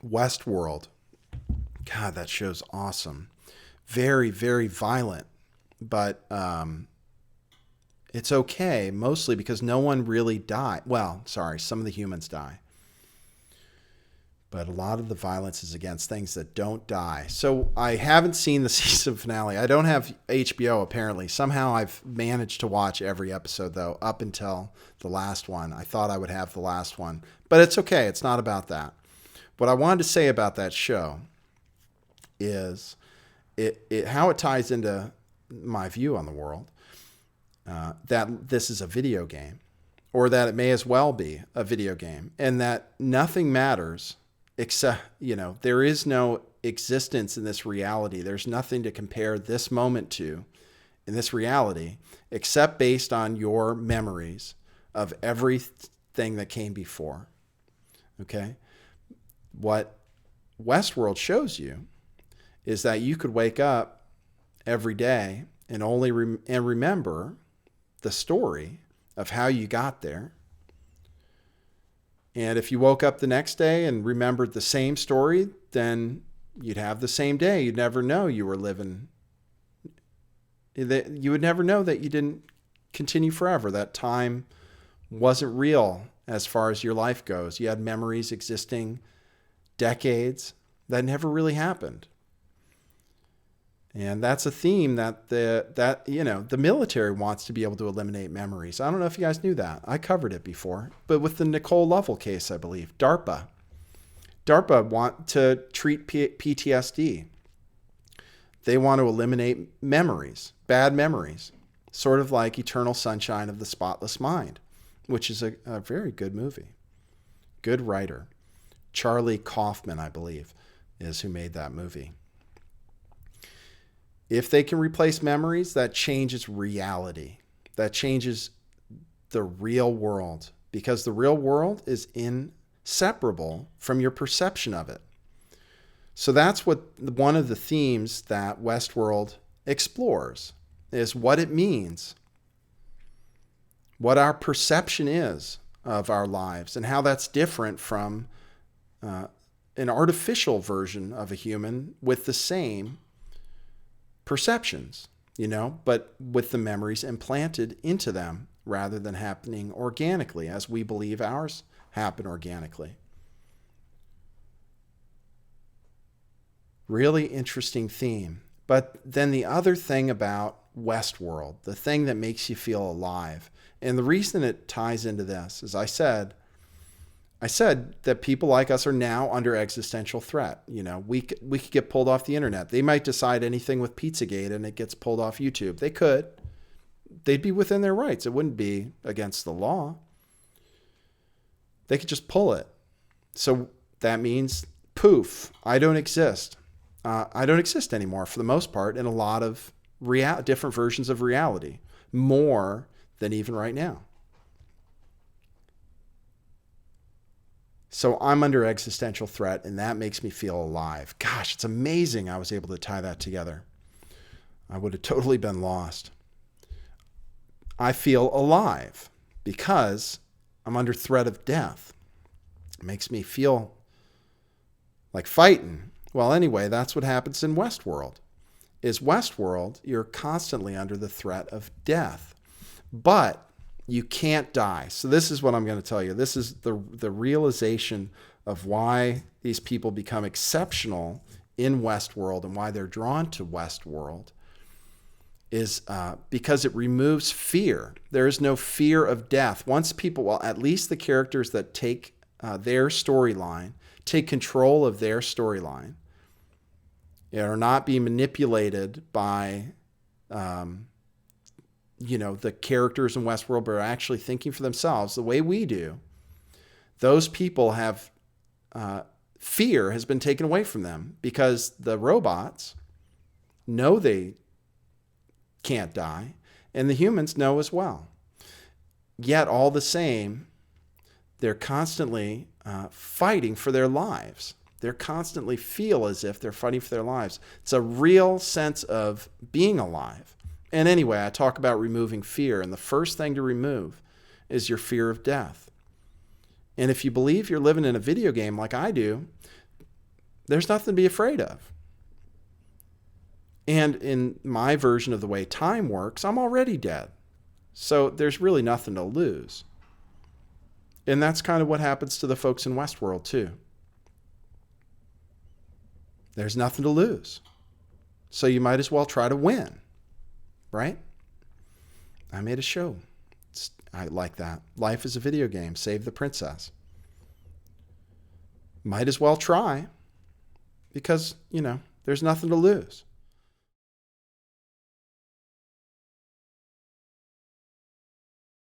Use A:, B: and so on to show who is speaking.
A: Westworld. God, that show's awesome. Very, very violent, but it's okay, mostly because no one really died. Well, sorry, some of the humans die. But a lot of the violence is against things that don't die. So I haven't seen the season finale. I don't have HBO, apparently. Somehow I've managed to watch every episode, though, up until the last one. I thought I would have the last one. But it's okay. It's not about that. What I wanted to say about that show is how it ties into my view on the world, that this is a video game, or that it may as well be a video game, and that nothing matters except, there is no existence in this reality. There's nothing to compare this moment to in this reality except based on your memories of everything that came before. Okay? What Westworld shows you is that you could wake up every day and only remember the story of how you got there. And if you woke up the next day and remembered the same story, then you'd have the same day. You'd never know you were living. You would never know that you didn't continue forever. That time wasn't real as far as your life goes. You had memories existing decades that never really happened. And that's a theme that the military wants to be able to eliminate memories. I don't know if you guys knew that. I covered it before. But with the Nicole Lovell case, I believe, DARPA want to treat PTSD. They want to eliminate memories, bad memories, sort of like Eternal Sunshine of the Spotless Mind, which is a very good movie. Good writer. Charlie Kaufman, I believe, is who made that movie. If they can replace memories, that changes reality. That changes the real world, because the real world is inseparable from your perception of it. So that's one of the themes that Westworld explores, is what it means, what our perception is of our lives, and how that's different from an artificial version of a human with the same perceptions, but with the memories implanted into them rather than happening organically as we believe ours happen organically. Really interesting theme. But then the other thing about Westworld, the thing that makes you feel alive, and the reason it ties into this is I said that people like us are now under existential threat. We could get pulled off the internet. They might decide anything with Pizzagate and it gets pulled off YouTube. They could. They'd be within their rights. It wouldn't be against the law. They could just pull it. So that means, poof, I don't exist. I don't exist anymore for the most part in a lot of different versions of reality. More than even right now. So I'm under existential threat, and that makes me feel alive. Gosh, it's amazing I was able to tie that together. I would have totally been lost. I feel alive because I'm under threat of death. It makes me feel like fighting. Well, anyway, that's what happens in Westworld. You're constantly under the threat of death. But you can't die. So this is what I'm going to tell you. This is the realization of why these people become exceptional in Westworld and why they're drawn to Westworld is because it removes fear. There is no fear of death. Once people, well, at least the characters that take their storyline, take control of their storyline, are not being manipulated by the characters in Westworld, but are actually thinking for themselves the way we do. Those people have fear has been taken away from them because the robots know they can't die, and the humans know as well. Yet all the same, they're constantly fighting for their lives. They constantly feel as if they're fighting for their lives. It's a real sense of being alive. And anyway, I talk about removing fear, and the first thing to remove is your fear of death. And if you believe you're living in a video game like I do, There's nothing to be afraid of. And in my version of the way time works, I'm already dead. So there's really nothing to lose. And that's kind of what happens to the folks in Westworld too. There's nothing to lose. So you might as well try to win, right? I made a show. I like that. Life is a video game. Save the princess. Might as well try because, there's nothing to lose.